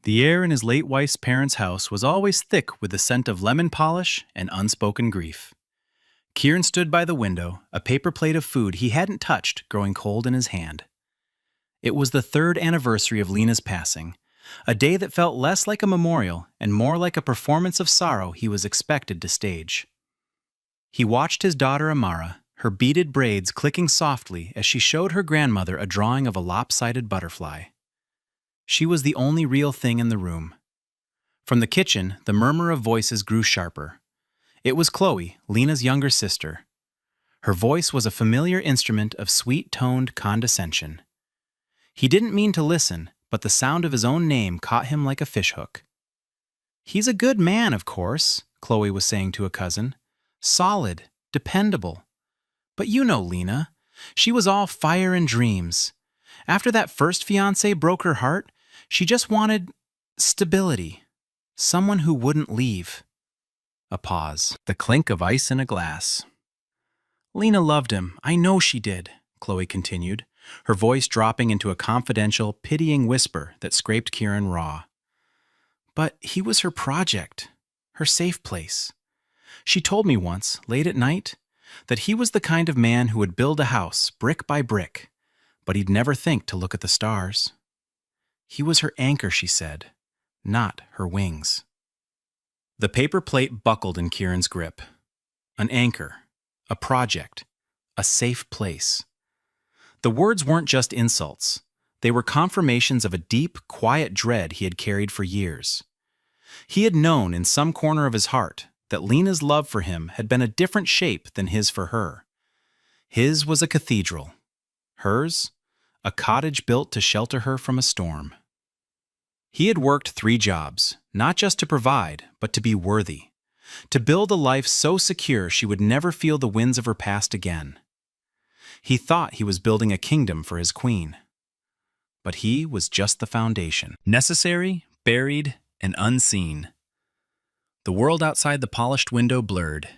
The air in his late wife's parents' house was always thick with the scent of lemon polish and unspoken grief. Kieran stood by the window, a paper plate of food he hadn't touched growing cold in his hand. It was the third anniversary of Lena's passing, a day that felt less like a memorial and more like a performance of sorrow he was expected to stage. He watched his daughter Amara, her beaded braids clicking softly as she showed her grandmother a drawing of a lopsided butterfly. She was the only real thing in the room. From the kitchen, the murmur of voices grew sharper. It was Chloe, Lena's younger sister. Her voice was a familiar instrument of sweet-toned condescension. He didn't mean to listen, but the sound of his own name caught him like a fishhook. "He's a good man, of course," Chloe was saying to a cousin. "Solid, dependable. But you know Lena. She was all fire and dreams. After that first fiancé broke her heart, she just wanted stability. Someone who wouldn't leave." A pause. The clink of ice in a glass. "Lena loved him. I know she did," Chloe continued, her voice dropping into a confidential, pitying whisper that scraped Kieran raw. "But he was her project, her safe place. She told me once, late at night, that he was the kind of man who would build a house brick by brick, but he'd never think to look at the stars. He was her anchor, she said, not her wings." The paper plate buckled in Kieran's grip. An anchor, a project, a safe place. The words weren't just insults. They were confirmations of a deep, quiet dread he had carried for years. He had known in some corner of his heart that Lena's love for him had been a different shape than his for her. His was a cathedral. Hers, a cottage built to shelter her from a storm. He had worked 3 jobs, not just to provide, but to be worthy, to build a life so secure she would never feel the winds of her past again. He thought he was building a kingdom for his queen. But he was just the foundation. Necessary, buried, and unseen. The world outside the polished window blurred.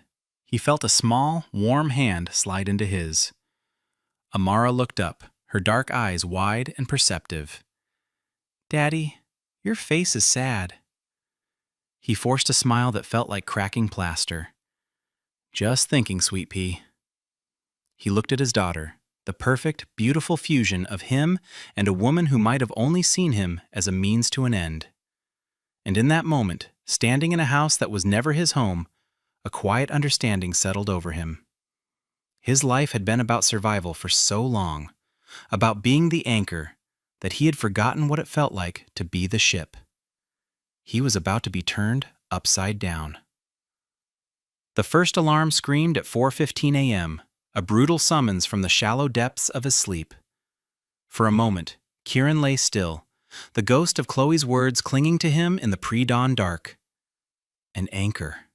He felt a small, warm hand slide into his. Amara looked up, her dark eyes wide and perceptive. "Daddy, your face is sad." He forced a smile that felt like cracking plaster. "Just thinking, sweet pea." He looked at his daughter, the perfect, beautiful fusion of him and a woman who might have only seen him as a means to an end. And in that moment, standing in a house that was never his home, a quiet understanding settled over him. His life had been about survival for so long, about being the anchor, that he had forgotten what it felt like to be the ship. He was about to be turned upside down. The first alarm screamed at 4:15 a.m., a brutal summons from the shallow depths of his sleep. For a moment, Kieran lay still, the ghost of Chloe's words clinging to him in the pre-dawn dark. An anchor.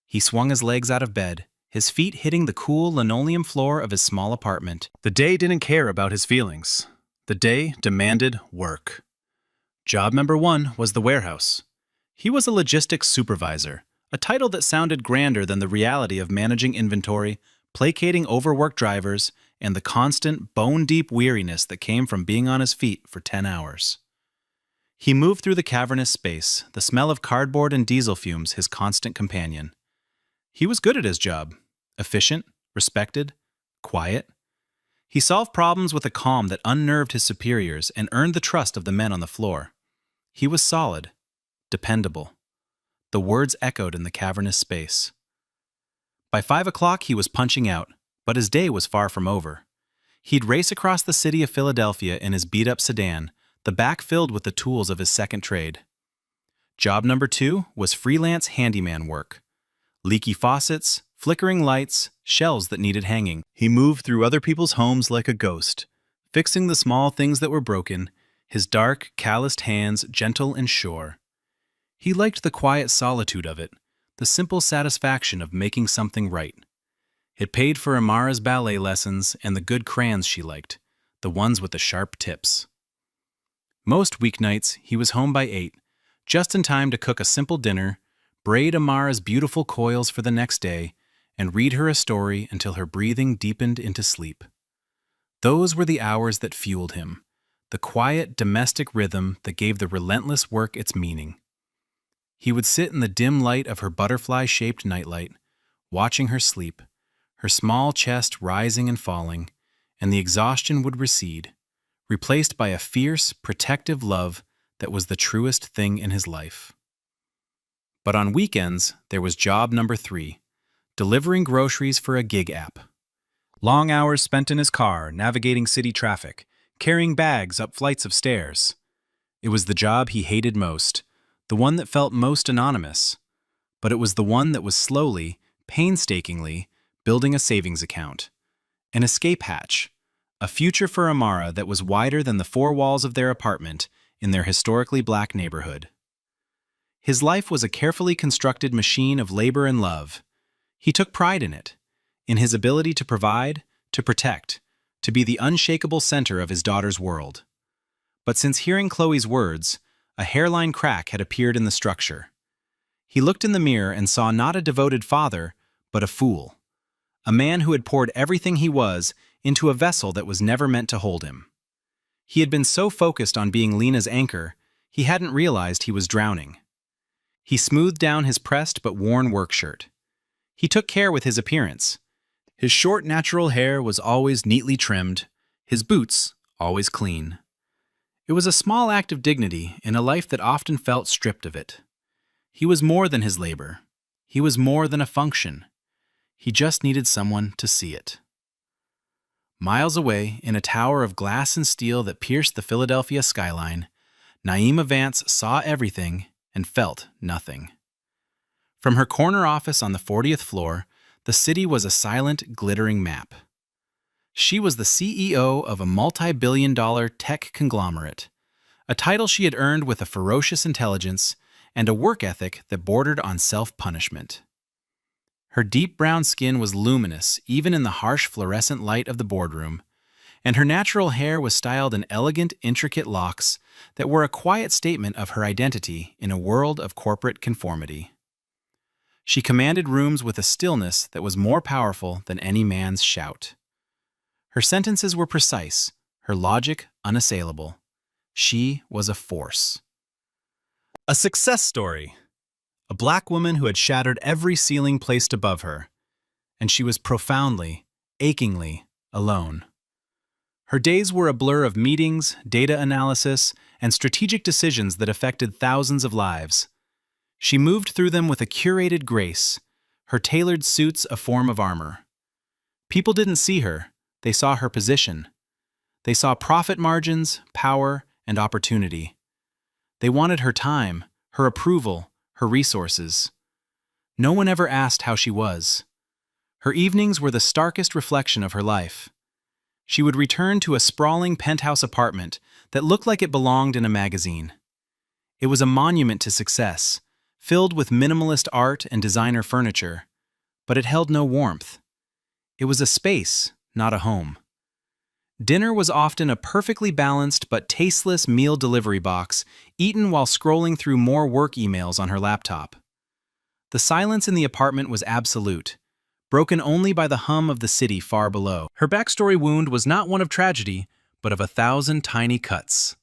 He swung his legs out of bed, his feet hitting the cool linoleum floor of his small apartment. The day didn't care about his feelings. The day demanded work. Job number 1 was the warehouse. He was a logistics supervisor, a title that sounded grander than the reality of managing inventory, placating overworked drivers, and the constant, bone-deep weariness that came from being on his feet for 10 hours. He moved through the cavernous space, the smell of cardboard and diesel fumes his constant companion. He was good at his job, efficient, respected, quiet. He solved problems with a calm that unnerved his superiors and earned the trust of the men on the floor. He was solid, dependable. The words echoed in the cavernous space. By 5 o'clock, he was punching out, but his day was far from over. He'd race across the city of Philadelphia in his beat-up sedan, the back filled with the tools of his second trade. Job number 2 was freelance handyman work. Leaky faucets, flickering lights, shelves that needed hanging. He moved through other people's homes like a ghost, fixing the small things that were broken, his dark, calloused hands gentle and sure. He liked the quiet solitude of it, the simple satisfaction of making something right. It paid for Amara's ballet lessons and the good crayons she liked, the ones with the sharp tips. Most weeknights, he was home by 8, just in time to cook a simple dinner, braid Amara's beautiful coils for the next day, and read her a story until her breathing deepened into sleep. Those were the hours that fueled him, the quiet, domestic rhythm that gave the relentless work its meaning. He would sit in the dim light of her butterfly-shaped nightlight, watching her sleep, her small chest rising and falling, and the exhaustion would recede, replaced by a fierce, protective love that was the truest thing in his life. But on weekends, there was job number 3, delivering groceries for a gig app. Long hours spent in his car, navigating city traffic, carrying bags up flights of stairs. It was the job he hated most, the one that felt most anonymous, but it was the one that was slowly, painstakingly, building a savings account, an escape hatch, a future for Amara that was wider than the 4 walls of their apartment in their historically black neighborhood. His life was a carefully constructed machine of labor and love. He took pride in his ability to provide, to protect, to be the unshakable center of his daughter's world. But since hearing Chloe's words, a hairline crack had appeared in the structure. He looked in the mirror and saw not a devoted father, but a fool. A man who had poured everything he was into a vessel that was never meant to hold him. He had been so focused on being Lena's anchor, he hadn't realized he was drowning. He smoothed down his pressed but worn work shirt. He took care with his appearance. His short, natural hair was always neatly trimmed, his boots always clean. It was a small act of dignity in a life that often felt stripped of it. He was more than his labor. He was more than a function. He just needed someone to see it. Miles away, in a tower of glass and steel that pierced the Philadelphia skyline, Naima Vance saw everything and felt nothing. From her corner office on the 40th floor, the city was a silent, glittering map. She was the CEO of a multi-billion-dollar tech conglomerate, a title she had earned with a ferocious intelligence and a work ethic that bordered on self-punishment. Her deep brown skin was luminous even in the harsh fluorescent light of the boardroom, and her natural hair was styled in elegant, intricate locks that were a quiet statement of her identity in a world of corporate conformity. She commanded rooms with a stillness that was more powerful than any man's shout. Her sentences were precise, her logic unassailable. She was a force. A success story. A black woman who had shattered every ceiling placed above her, and she was profoundly, achingly alone. Her days were a blur of meetings, data analysis, and strategic decisions that affected thousands of lives. She moved through them with a curated grace, her tailored suits a form of armor. People didn't see her, they saw her position. They saw profit margins, power, and opportunity. They wanted her time, her approval, her resources. No one ever asked how she was. Her evenings were the starkest reflection of her life. She would return to a sprawling penthouse apartment that looked like it belonged in a magazine. It was a monument to success, filled with minimalist art and designer furniture, but it held no warmth. It was a space, not a home. Dinner was often a perfectly balanced but tasteless meal delivery box, eaten while scrolling through more work emails on her laptop. The silence in the apartment was absolute, broken only by the hum of the city far below. Her backstory wound was not one of tragedy, but of 1,000 tiny cuts.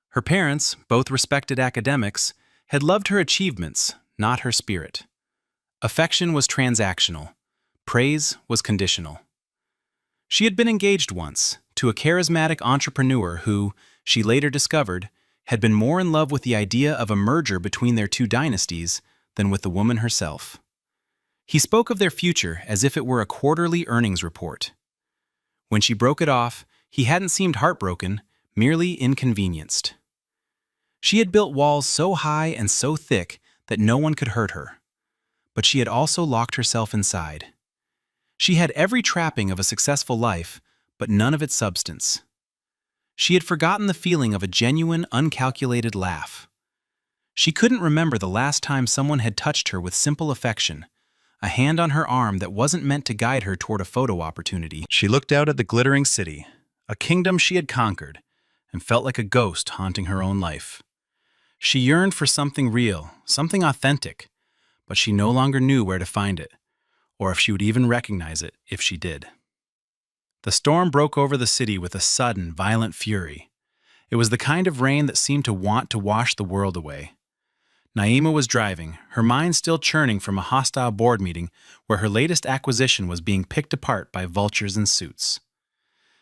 Her parents, both respected academics, had loved her achievements, not her spirit. Affection was transactional. Praise was conditional. She had been engaged once to a charismatic entrepreneur who, she later discovered, had been more in love with the idea of a merger between their 2 dynasties than with the woman herself. He spoke of their future as if it were a quarterly earnings report. When she broke it off, he hadn't seemed heartbroken, merely inconvenienced. She had built walls so high and so thick that no one could hurt her. But she had also locked herself inside. She had every trapping of a successful life, but none of its substance. She had forgotten the feeling of a genuine, uncalculated laugh. She couldn't remember the last time someone had touched her with simple affection, a hand on her arm that wasn't meant to guide her toward a photo opportunity. She looked out at the glittering city, a kingdom she had conquered, and felt like a ghost haunting her own life. She yearned for something real, something authentic, but she no longer knew where to find it, or if she would even recognize it if she did. The storm broke over the city with a sudden, violent fury. It was the kind of rain that seemed to want to wash the world away. Naima was driving, her mind still churning from a hostile board meeting where her latest acquisition was being picked apart by vultures in suits.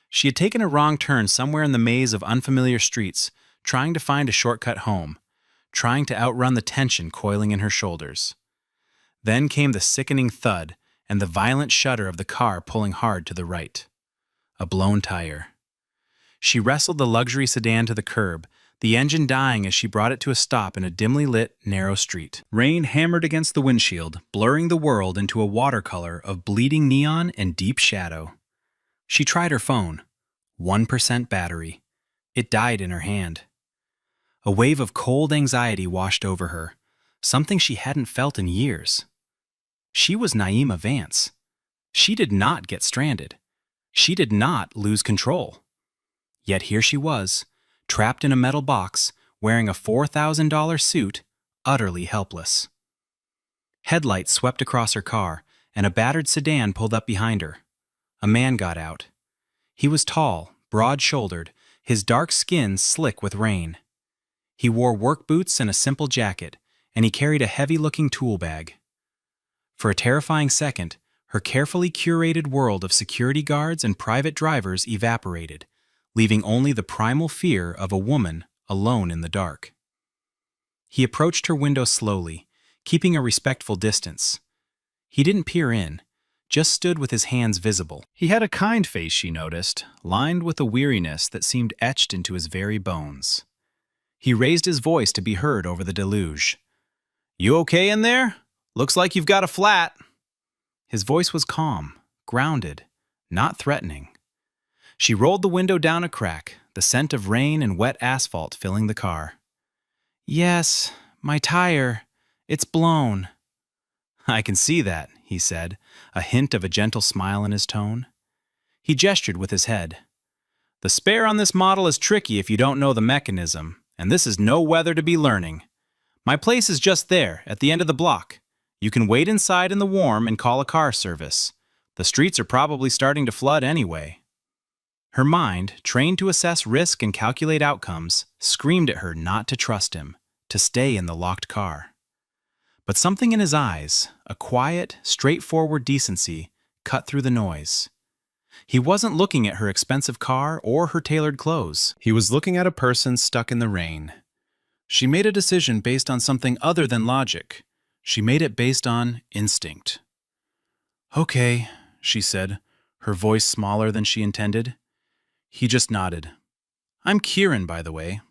She had taken a wrong turn somewhere in the maze of unfamiliar streets, trying to find a shortcut home, trying to outrun the tension coiling in her shoulders. Then came the sickening thud and the violent shudder of the car pulling hard to the right. A blown tire. She wrestled the luxury sedan to the curb, the engine dying as she brought it to a stop in a dimly lit, narrow street. Rain hammered against the windshield, blurring the world into a watercolor of bleeding neon and deep shadow. She tried her phone. 1% battery. It died in her hand. A wave of cold anxiety washed over her, something she hadn't felt in years. She was Naima Vance. She did not get stranded. She did not lose control. Yet here she was, trapped in a metal box, wearing a $4,000 suit, utterly helpless. Headlights swept across her car, and a battered sedan pulled up behind her. A man got out. He was tall, broad-shouldered, his dark skin slick with rain. He wore work boots and a simple jacket, and he carried a heavy-looking tool bag. For a terrifying second, her carefully curated world of security guards and private drivers evaporated, leaving only the primal fear of a woman alone in the dark. He approached her window slowly, keeping a respectful distance. He didn't peer in, just stood with his hands visible. He had a kind face, she noticed, lined with a weariness that seemed etched into his very bones. He raised his voice to be heard over the deluge. "You okay in there? Looks like you've got a flat." His voice was calm, grounded, not threatening. She rolled the window down a crack, the scent of rain and wet asphalt filling the car. "Yes, my tire. It's blown." "I can see that," he said, a hint of a gentle smile in his tone. He gestured with his head. "The spare on this model is tricky if you don't know the mechanism, and this is no weather to be learning. My place is just there, at the end of the block. You can wait inside in the warm and call a car service. The streets are probably starting to flood anyway." Her mind, trained to assess risk and calculate outcomes, screamed at her not to trust him, to stay in the locked car. But something in his eyes, a quiet, straightforward decency, cut through the noise. He wasn't looking at her expensive car or her tailored clothes. He was looking at a person stuck in the rain. She made a decision based on something other than logic. She made it based on instinct. "Okay," she said, her voice smaller than she intended. He just nodded. "I'm Kieran, by the way."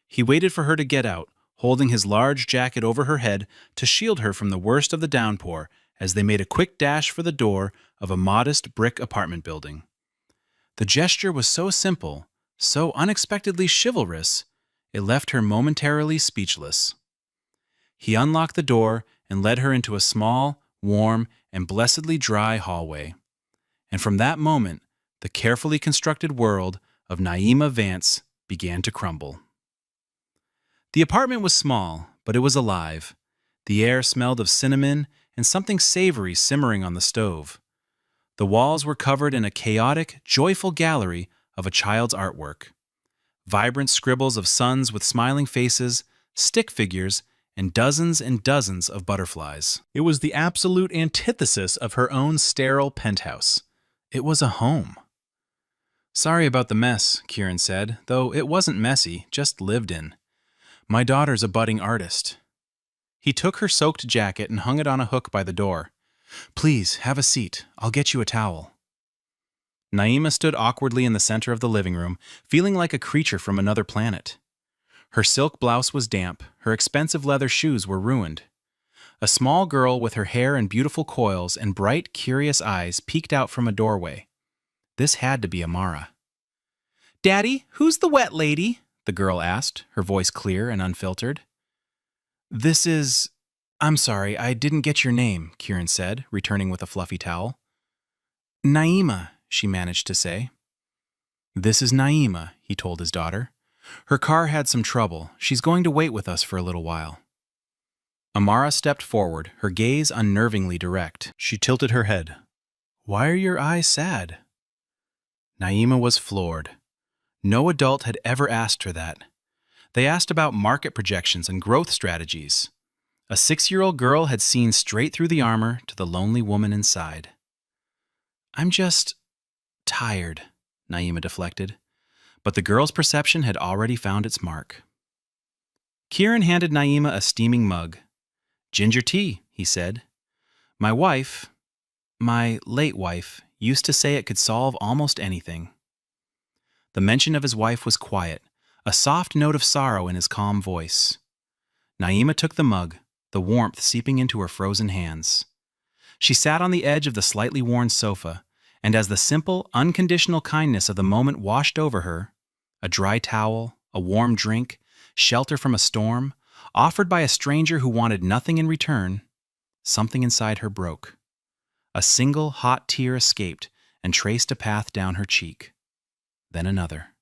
He waited for her to get out, holding his large jacket over her head to shield her from the worst of the downpour as they made a quick dash for the door of a modest brick apartment building. The gesture was so simple, so unexpectedly chivalrous, it left her momentarily speechless. He unlocked the door and led her into a small, warm, and blessedly dry hallway. And from that moment, the carefully constructed world of Naima Vance began to crumble. The apartment was small, but it was alive. The air smelled of cinnamon and something savory simmering on the stove. The walls were covered in a chaotic, joyful gallery of a child's artwork. Vibrant scribbles of suns with smiling faces, stick figures, and dozens of butterflies. It was the absolute antithesis of her own sterile penthouse. It was a home. "Sorry about the mess," Kieran said, though it wasn't messy, just lived in. "My daughter's a budding artist." He took her soaked jacket and hung it on a hook by the door. "Please, have a seat. I'll get you a towel." Naima stood awkwardly in the center of the living room, feeling like a creature from another planet. Her silk blouse was damp, her expensive leather shoes were ruined. A small girl with her hair in beautiful coils and bright, curious eyes peeked out from a doorway. This had to be Amara. "Daddy, who's the wet lady?" the girl asked, her voice clear and unfiltered. I'm sorry, I didn't get your name," Kieran said, returning with a fluffy towel. "Naima," she managed to say. "This is Naima," he told his daughter. "Her car had some trouble. She's going to wait with us for a little while." Amara stepped forward, her gaze unnervingly direct. She tilted her head. "Why are your eyes sad?" Naima was floored. No adult had ever asked her that. They asked about market projections and growth strategies. A 6-year-old girl had seen straight through the armor to the lonely woman inside. "I'm just tired," Naima deflected. But the girl's perception had already found its mark. Kieran handed Naima a steaming mug. "Ginger tea," he said. My late wife, used to say it could solve almost anything." The mention of his wife was quiet, a soft note of sorrow in his calm voice. Naima took the mug, the warmth seeping into her frozen hands. She sat on the edge of the slightly worn sofa, and as the simple, unconditional kindness of the moment washed over her, a dry towel, a warm drink, shelter from a storm, offered by a stranger who wanted nothing in return, something inside her broke. A single hot tear escaped and traced a path down her cheek. Then another.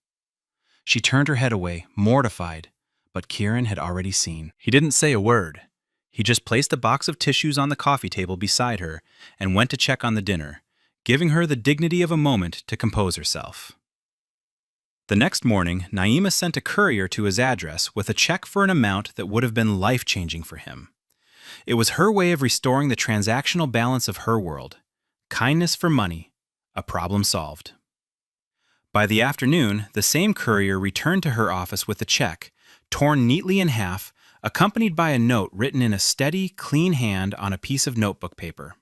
She turned her head away, mortified, but Kieran had already seen. He didn't say a word. He just placed a box of tissues on the coffee table beside her and went to check on the dinner, giving her the dignity of a moment to compose herself. The next morning, Naima sent a courier to his address with a check for an amount that would have been life-changing for him. It was her way of restoring the transactional balance of her world. Kindness for money, a problem solved. By the afternoon, the same courier returned to her office with a check, torn neatly in half, accompanied by a note written in a steady, clean hand on a piece of notebook paper.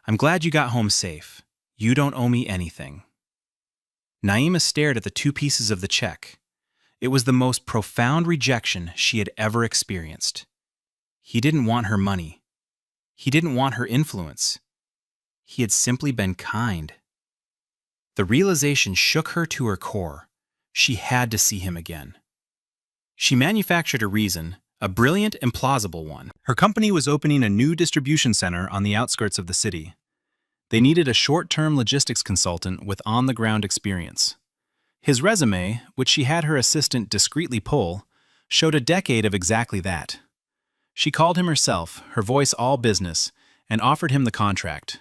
"I'm glad you got home safe. You don't owe me anything." Naima stared at the 2 pieces of the check. It was the most profound rejection she had ever experienced. He didn't want her money. He didn't want her influence. He had simply been kind. The realization shook her to her core. She had to see him again. She manufactured a reason, a brilliant and plausible one. Her company was opening a new distribution center on the outskirts of the city. They needed a short-term logistics consultant with on-the-ground experience. His resume, which she had her assistant discreetly pull, showed a decade of exactly that. She called him herself, her voice all business, and offered him the contract.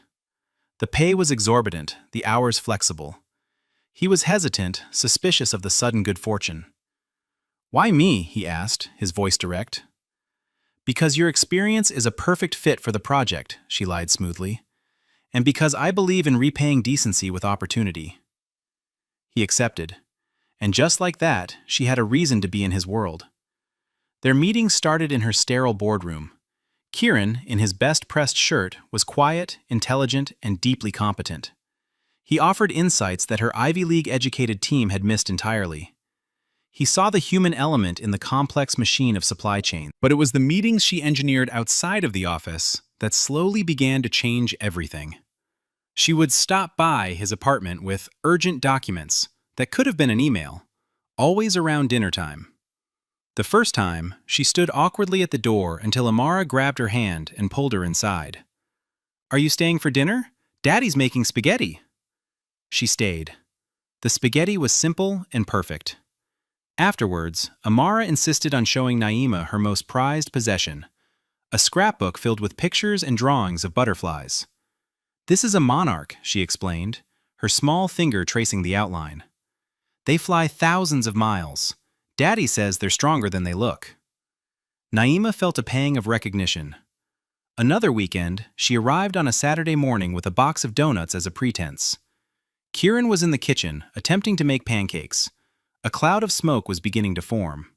The pay was exorbitant, the hours flexible. He was hesitant, suspicious of the sudden good fortune. "Why me?" he asked, his voice direct. "Because your experience is a perfect fit for the project," she lied smoothly. "And because I believe in repaying decency with opportunity." He accepted. And just like that, she had a reason to be in his world. Their meeting started in her sterile boardroom. Kieran, in his best-pressed shirt, was quiet, intelligent, and deeply competent. He offered insights that her Ivy League-educated team had missed entirely. He saw the human element in the complex machine of supply chain. But it was the meetings she engineered outside of the office that slowly began to change everything. She would stop by his apartment with urgent documents that could have been an email, always around dinner time. The first time, she stood awkwardly at the door until Amara grabbed her hand and pulled her inside. "Are you staying for dinner? Daddy's making spaghetti." She stayed. The spaghetti was simple and perfect. Afterwards, Amara insisted on showing Naima her most prized possession, a scrapbook filled with pictures and drawings of butterflies. "This is a monarch," she explained, her small finger tracing the outline. "They fly thousands of miles. Daddy says they're stronger than they look." Naima felt a pang of recognition. Another weekend, she arrived on a Saturday morning with a box of donuts as a pretense. Kieran was in the kitchen, attempting to make pancakes. A cloud of smoke was beginning to form.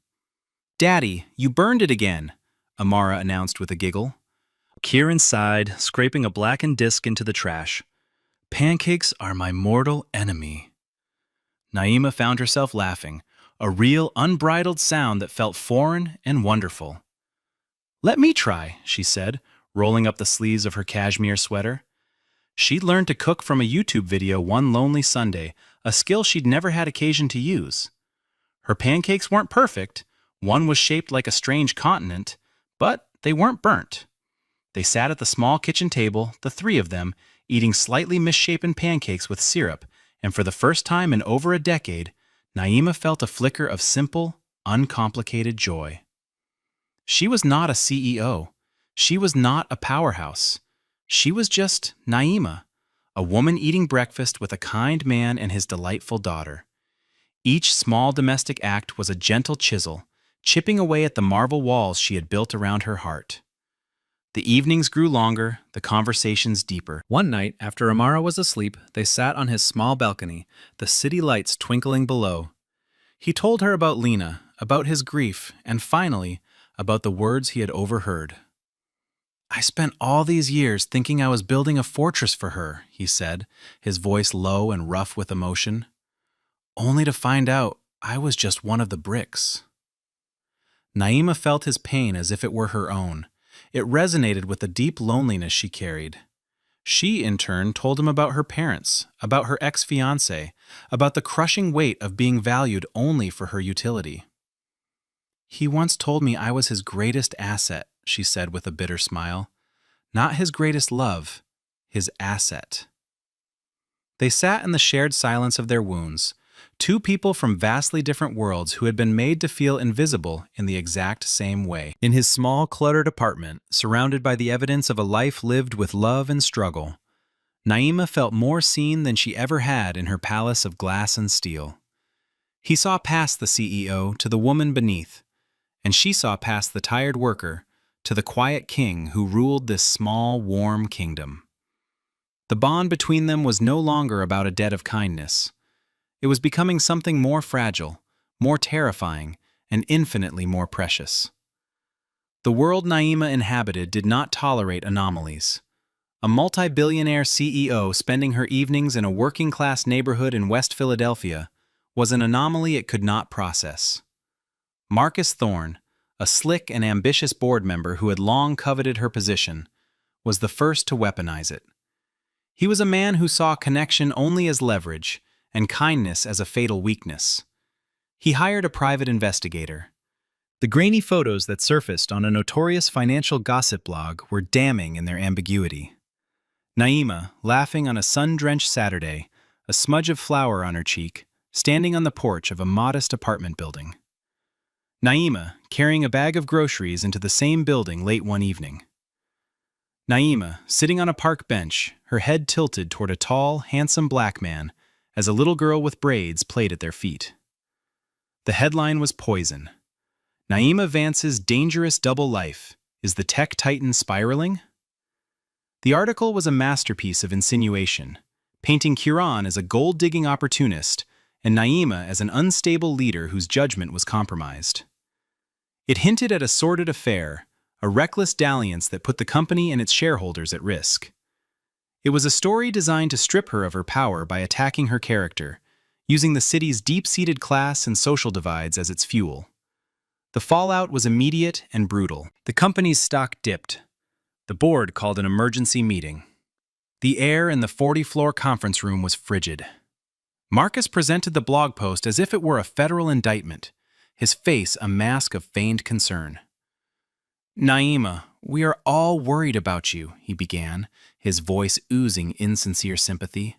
"Daddy, you burned it again," Amara announced with a giggle. Kieran sighed, scraping a blackened disc into the trash. "Pancakes are my mortal enemy." Naima found herself laughing, a real, unbridled sound that felt foreign and wonderful. "Let me try," she said, rolling up the sleeves of her cashmere sweater. She'd learned to cook from a YouTube video one lonely Sunday, a skill she'd never had occasion to use. Her pancakes weren't perfect. One was shaped like a strange continent, but they weren't burnt. They sat at the small kitchen table, the 3 of them, eating slightly misshapen pancakes with syrup, and for the first time in over a decade, Naima felt a flicker of simple, uncomplicated joy. She was not a CEO. She was not a powerhouse. She was just Naima, a woman eating breakfast with a kind man and his delightful daughter. Each small domestic act was a gentle chisel, chipping away at the marble walls she had built around her heart. The evenings grew longer, the conversations deeper. One night, after Amara was asleep, they sat on his small balcony, the city lights twinkling below. He told her about Lena, about his grief, and finally, about the words he had overheard. "I spent all these years thinking I was building a fortress for her," he said, his voice low and rough with emotion, "only to find out I was just one of the bricks." Naima felt his pain as if it were her own. It resonated with the deep loneliness she carried. She, in turn, told him about her parents, about her ex-fiancé, about the crushing weight of being valued only for her utility. "He once told me I was his greatest asset," she said with a bitter smile. "Not his greatest love, his asset." They sat in the shared silence of their wounds, two people from vastly different worlds who had been made to feel invisible in the exact same way. In his small, cluttered apartment, surrounded by the evidence of a life lived with love and struggle, Naima felt more seen than she ever had in her palace of glass and steel. He saw past the CEO to the woman beneath, and she saw past the tired worker to the quiet king who ruled this small, warm kingdom. The bond between them was no longer about a debt of kindness. It was becoming something more fragile, more terrifying, and infinitely more precious. The world Naima inhabited did not tolerate anomalies. A multi-billionaire CEO spending her evenings in a working-class neighborhood in West Philadelphia was an anomaly it could not process. Marcus Thorne, a slick and ambitious board member who had long coveted her position, was the first to weaponize it. He was a man who saw connection only as leverage and kindness as a fatal weakness. He hired a private investigator. The grainy photos that surfaced on a notorious financial gossip blog were damning in their ambiguity. Naima, laughing on a sun-drenched Saturday, a smudge of flour on her cheek, standing on the porch of a modest apartment building. Naima, carrying a bag of groceries into the same building late one evening. Naima, sitting on a park bench, her head tilted toward a tall, handsome black man, as a little girl with braids played at their feet. The headline was Poison. Naima Vance's dangerous double life. Is the tech titan spiraling? The article was a masterpiece of insinuation, painting Kiran as a gold-digging opportunist and Naima as an unstable leader whose judgment was compromised. It hinted at a sordid affair, a reckless dalliance that put the company and its shareholders at risk. It was a story designed to strip her of her power by attacking her character, using the city's deep-seated class and social divides as its fuel. The fallout was immediate and brutal. The company's stock dipped. The board called an emergency meeting. The air in the 40-floor conference room was frigid. Marcus presented the blog post as if it were a federal indictment, his face a mask of feigned concern. "Naima, we are all worried about you," he began, his voice oozing insincere sympathy.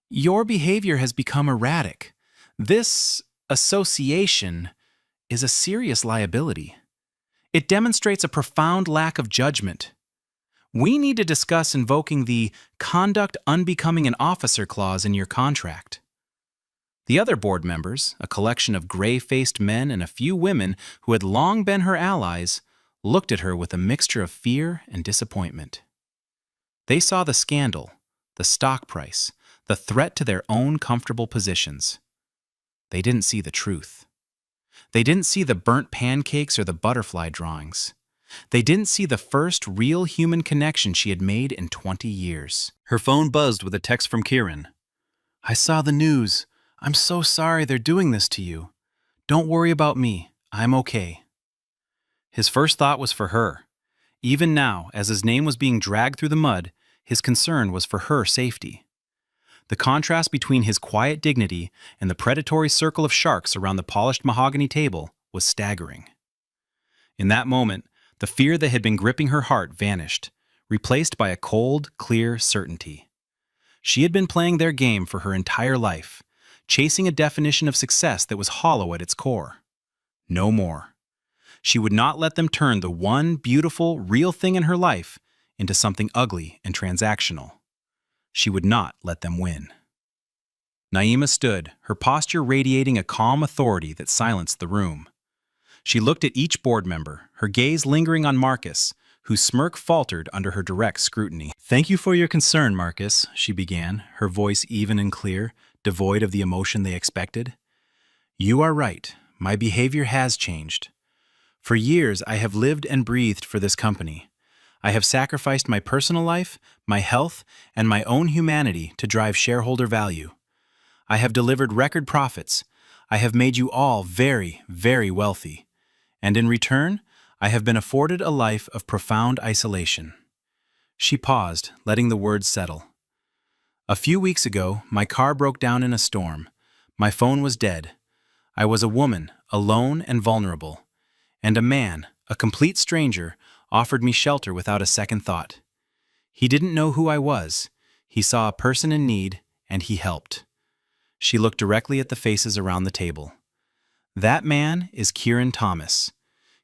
"Your behavior has become erratic. This association is a serious liability. It demonstrates a profound lack of judgment. We need to discuss invoking the conduct unbecoming an officer clause in your contract." The other board members, a collection of gray-faced men and a few women who had long been her allies, looked at her with a mixture of fear and disappointment. They saw the scandal, the stock price, the threat to their own comfortable positions. They didn't see the truth. They didn't see the burnt pancakes or the butterfly drawings. They didn't see the first real human connection she had made in 20 years. Her phone buzzed with a text from Kieran. "I saw the news. I'm so sorry they're doing this to you. Don't worry about me. I'm okay." His first thought was for her. Even now, as his name was being dragged through the mud, his concern was for her safety. The contrast between his quiet dignity and the predatory circle of sharks around the polished mahogany table was staggering. In that moment, the fear that had been gripping her heart vanished, replaced by a cold, clear certainty. She had been playing their game for her entire life, chasing a definition of success that was hollow at its core. No more. She would not let them turn the one beautiful, real thing in her life into something ugly and transactional. She would not let them win. Naima stood, her posture radiating a calm authority that silenced the room. She looked at each board member, her gaze lingering on Marcus, whose smirk faltered under her direct scrutiny. "Thank you for your concern, Marcus," she began, her voice even and clear, devoid of the emotion they expected. "You are right. My behavior has changed. For years, I have lived and breathed for this company. I have sacrificed my personal life, my health, and my own humanity to drive shareholder value. I have delivered record profits. I have made you all very, very wealthy. And in return, I have been afforded a life of profound isolation." She paused, letting the words settle. "A few weeks ago, my car broke down in a storm. My phone was dead. I was a woman, alone and vulnerable. And a man, a complete stranger, offered me shelter without a second thought. He didn't know who I was. He saw a person in need, and he helped." She looked directly at the faces around the table. "That man is Kieran Thomas.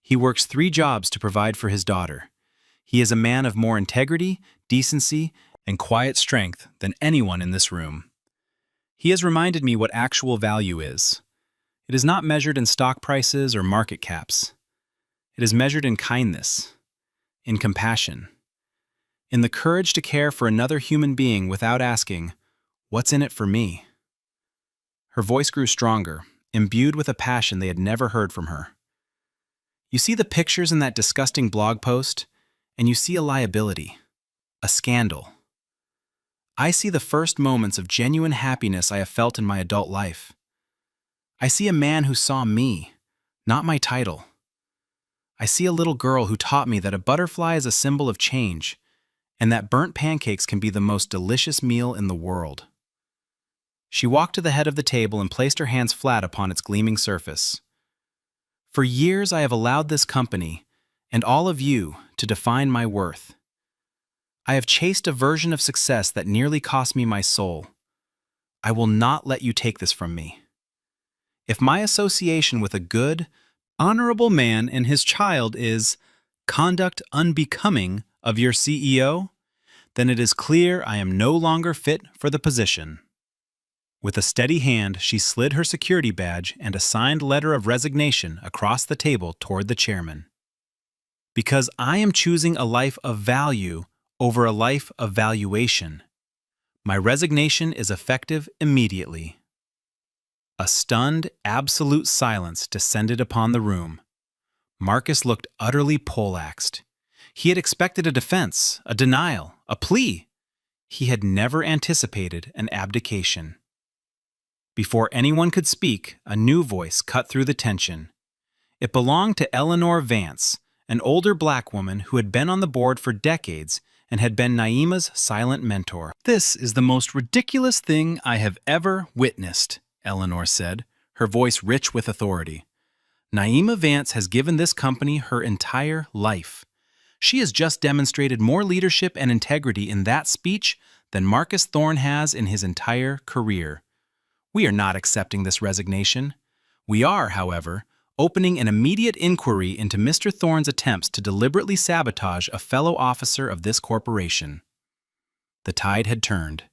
He works 3 jobs to provide for his daughter. He is a man of more integrity, decency, and quiet strength than anyone in this room. He has reminded me what actual value is. It is not measured in stock prices or market caps. It is measured in kindness, in compassion, in the courage to care for another human being without asking, 'What's in it for me?'" Her voice grew stronger, imbued with a passion they had never heard from her. "You see the pictures in that disgusting blog post, and you see a liability, a scandal. I see the first moments of genuine happiness I have felt in my adult life. I see a man who saw me, not my title. I see a little girl who taught me that a butterfly is a symbol of change, and that burnt pancakes can be the most delicious meal in the world." She walked to the head of the table and placed her hands flat upon its gleaming surface. "For years I have allowed this company, and all of you, to define my worth. I have chased a version of success that nearly cost me my soul. I will not let you take this from me. If my association with a good, honorable man and his child is conduct unbecoming of your CEO, then it is clear I am no longer fit for the position." With a steady hand, she slid her security badge and a signed letter of resignation across the table toward the chairman. "Because I am choosing a life of value over a life of valuation. My resignation is effective immediately." A stunned, absolute silence descended upon the room. Marcus looked utterly poleaxed. He had expected a defense, a denial, a plea. He had never anticipated an abdication. Before anyone could speak, a new voice cut through the tension. It belonged to Eleanor Vance, an older black woman who had been on the board for decades and had been Naima's silent mentor. "This is the most ridiculous thing I have ever witnessed," Eleanor said, her voice rich with authority. "Naima Vance has given this company her entire life. She has just demonstrated more leadership and integrity in that speech than Marcus Thorne has in his entire career. We are not accepting this resignation. We are, however, opening an immediate inquiry into Mr. Thorne's attempts to deliberately sabotage a fellow officer of this corporation." The tide had turned.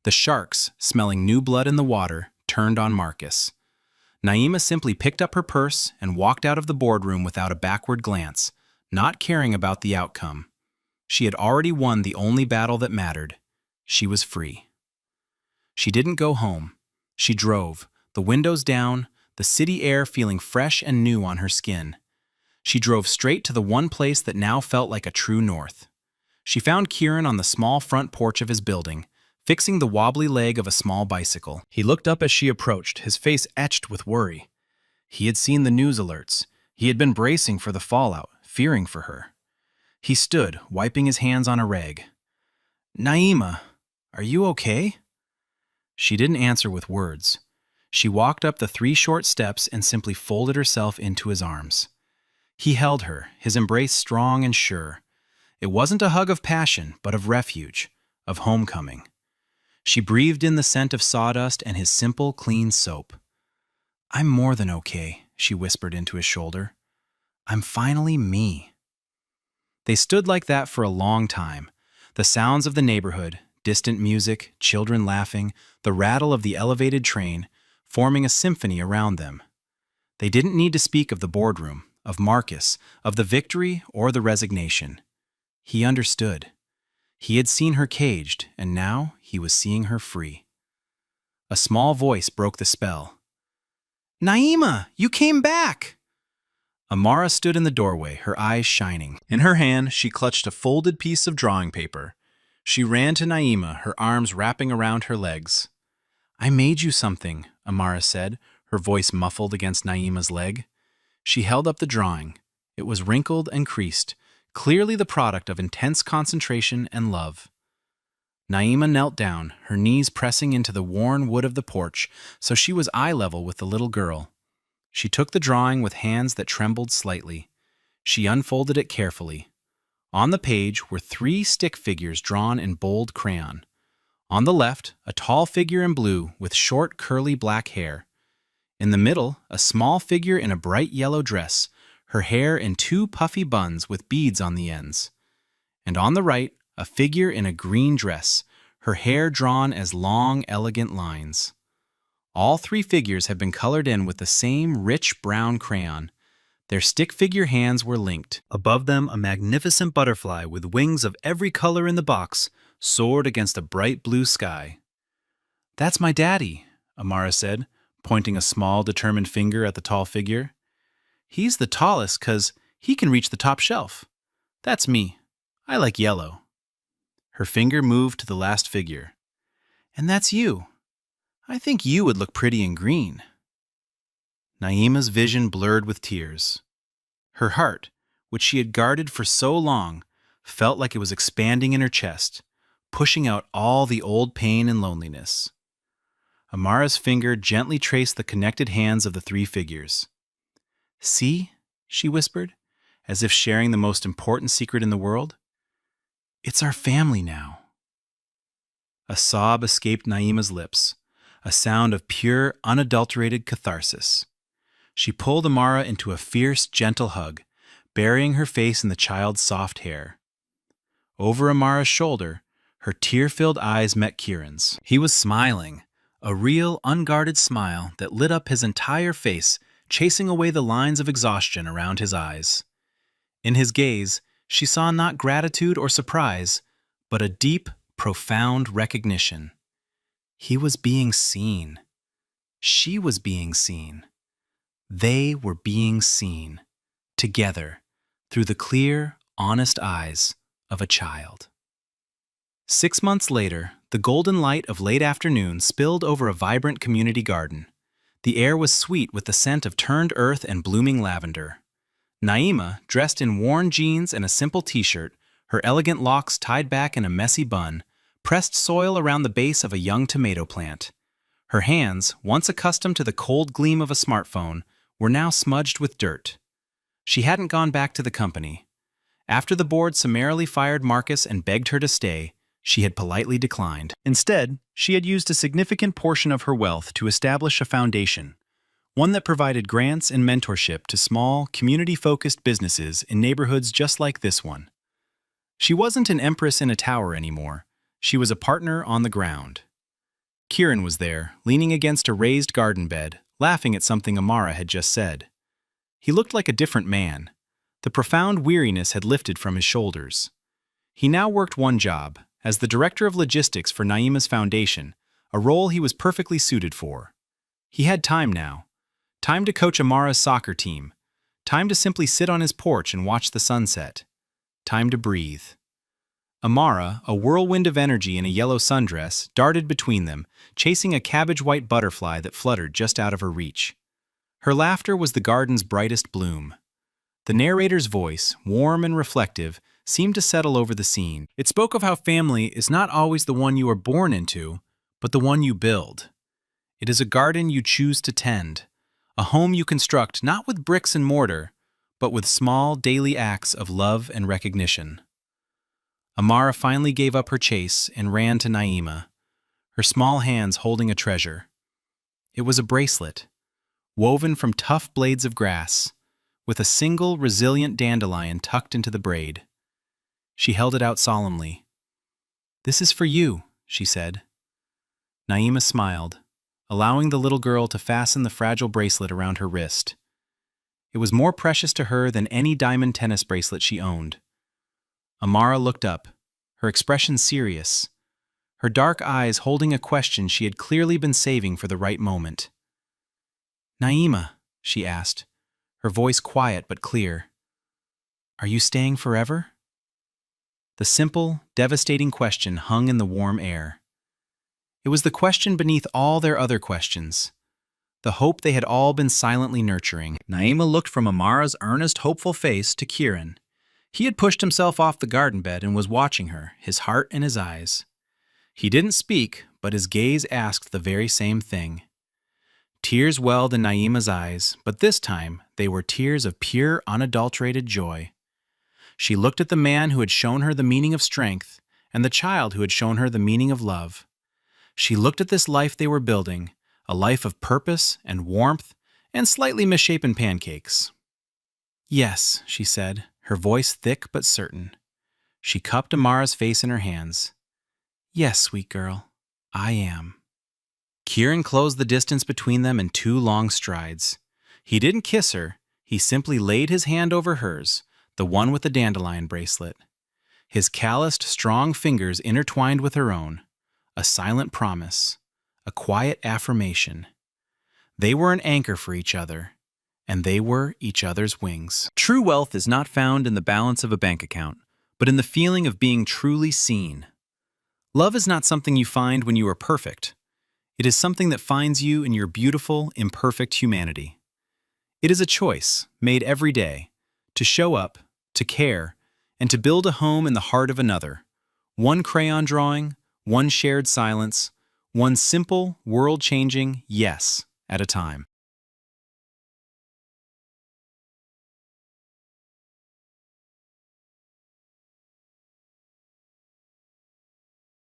The sharks, smelling new blood in the water, turned on Marcus. Naima simply picked up her purse and walked out of the boardroom without a backward glance, not caring about the outcome. She had already won the only battle that mattered. She was free. She didn't go home. She drove, the windows down, the city air feeling fresh and new on her skin. She drove straight to the one place that now felt like a true north. She found Kieran on the small front porch of his building, fixing the wobbly leg of a small bicycle. He looked up as she approached, his face etched with worry. He had seen the news alerts. He had been bracing for the fallout, fearing for her. He stood, wiping his hands on a rag. "Naima, are you okay?" She didn't answer with words. She walked up the 3 short steps and simply folded herself into his arms. He held her, his embrace strong and sure. It wasn't a hug of passion, but of refuge, of homecoming. She breathed in the scent of sawdust and his simple, clean soap. "I'm more than okay," she whispered into his shoulder. "I'm finally me." They stood like that for a long time, the sounds of the neighborhood, Distant music, children laughing, the rattle of the elevated train, forming a symphony around them. They didn't need to speak of the boardroom, of Marcus, of the victory or the resignation. He understood. He had seen her caged, and now he was seeing her free. A small voice broke the spell. "Naima, you came back!" Amara stood in the doorway, her eyes shining. In her hand, she clutched a folded piece of drawing paper. She ran to Naima, her arms wrapping around her legs. "I made you something," Amara said, her voice muffled against Naima's leg. She held up the drawing. It was wrinkled and creased, clearly the product of intense concentration and love. Naima knelt down, her knees pressing into the worn wood of the porch, so she was eye level with the little girl. She took the drawing with hands that trembled slightly. She unfolded it carefully. On the page were 3 stick figures drawn in bold crayon. On the left, a tall figure in blue with short, curly black hair. In the middle, a small figure in a bright yellow dress, her hair in 2 puffy buns with beads on the ends. And on the right, a figure in a green dress, her hair drawn as long, elegant lines. All 3 figures had been colored in with the same rich brown crayon. Their stick figure hands were linked. Above them, a magnificent butterfly with wings of every color in the box soared against a bright blue sky. "That's my daddy," Amara said, pointing a small, determined finger at the tall figure. "He's the tallest 'cause he can reach the top shelf. That's me. I like yellow." Her finger moved to the last figure. "And that's you. I think you would look pretty in green." Naima's vision blurred with tears. Her heart, which she had guarded for so long, felt like it was expanding in her chest, pushing out all the old pain and loneliness. Amara's finger gently traced the connected hands of the 3 figures. "See?" she whispered, as if sharing the most important secret in the world. "It's our family now." A sob escaped Naima's lips, a sound of pure, unadulterated catharsis. She pulled Amara into a fierce, gentle hug, burying her face in the child's soft hair. Over Amara's shoulder, her tear-filled eyes met Kieran's. He was smiling, a real, unguarded smile that lit up his entire face, chasing away the lines of exhaustion around his eyes. In his gaze, she saw not gratitude or surprise, but a deep, profound recognition. He was being seen. She was being seen. They were being seen, together, through the clear, honest eyes of a child. 6 months later, the golden light of late afternoon spilled over a vibrant community garden. The air was sweet with the scent of turned earth and blooming lavender. Naima, dressed in worn jeans and a simple t-shirt, her elegant locks tied back in a messy bun, pressed soil around the base of a young tomato plant. Her hands, once accustomed to the cold gleam of a smartphone, were now smudged with dirt. She hadn't gone back to the company. After the board summarily fired Marcus and begged her to stay, she had politely declined. Instead, she had used a significant portion of her wealth to establish a foundation, one that provided grants and mentorship to small, community-focused businesses in neighborhoods just like this one. She wasn't an empress in a tower anymore. She was a partner on the ground. Kieran was there, leaning against a raised garden bed, laughing at something Amara had just said. He looked like a different man. The profound weariness had lifted from his shoulders. He now worked one job, as the director of logistics for Naima's foundation, a role he was perfectly suited for. He had time now. Time to coach Amara's soccer team. Time to simply sit on his porch and watch the sunset. Time to breathe. Amara, a whirlwind of energy in a yellow sundress, darted between them, chasing a cabbage-white butterfly that fluttered just out of her reach. Her laughter was the garden's brightest bloom. The narrator's voice, warm and reflective, seemed to settle over the scene. It spoke of how family is not always the one you are born into, but the one you build. It is a garden you choose to tend, a home you construct not with bricks and mortar, but with small daily acts of love and recognition. Amara finally gave up her chase and ran to Naima, her small hands holding a treasure. It was a bracelet, woven from tough blades of grass, with a single resilient dandelion tucked into the braid. She held it out solemnly. "This is for you," she said. Naima smiled, allowing the little girl to fasten the fragile bracelet around her wrist. It was more precious to her than any diamond tennis bracelet she owned. Amara looked up, her expression serious, her dark eyes holding a question she had clearly been saving for the right moment. Naima, she asked, her voice quiet but clear, are you staying forever? The simple, devastating question hung in the warm air. It was the question beneath all their other questions, the hope they had all been silently nurturing. Naima looked from Amara's earnest, hopeful face to Kieran. He had pushed himself off the garden bed and was watching her, his heart in his eyes. He didn't speak, but his gaze asked the very same thing. Tears welled in Naima's eyes, but this time they were tears of pure, unadulterated joy. She looked at the man who had shown her the meaning of strength and the child who had shown her the meaning of love. She looked at this life they were building, a life of purpose and warmth and slightly misshapen pancakes. Yes, she said, her voice thick but certain. She cupped Amara's face in her hands. Yes, sweet girl, I am. Kieran closed the distance between them in 2 long strides. He didn't kiss her, he simply laid his hand over hers, the one with the dandelion bracelet. His calloused, strong fingers intertwined with her own, a silent promise, a quiet affirmation. They were an anchor for each other, and they were each other's wings. True wealth is not found in the balance of a bank account, but in the feeling of being truly seen. Love is not something you find when you are perfect. It is something that finds you in your beautiful, imperfect humanity. It is a choice, made every day, to show up, to care, and to build a home in the heart of another. One crayon drawing, one shared silence, one simple, world-changing yes at a time.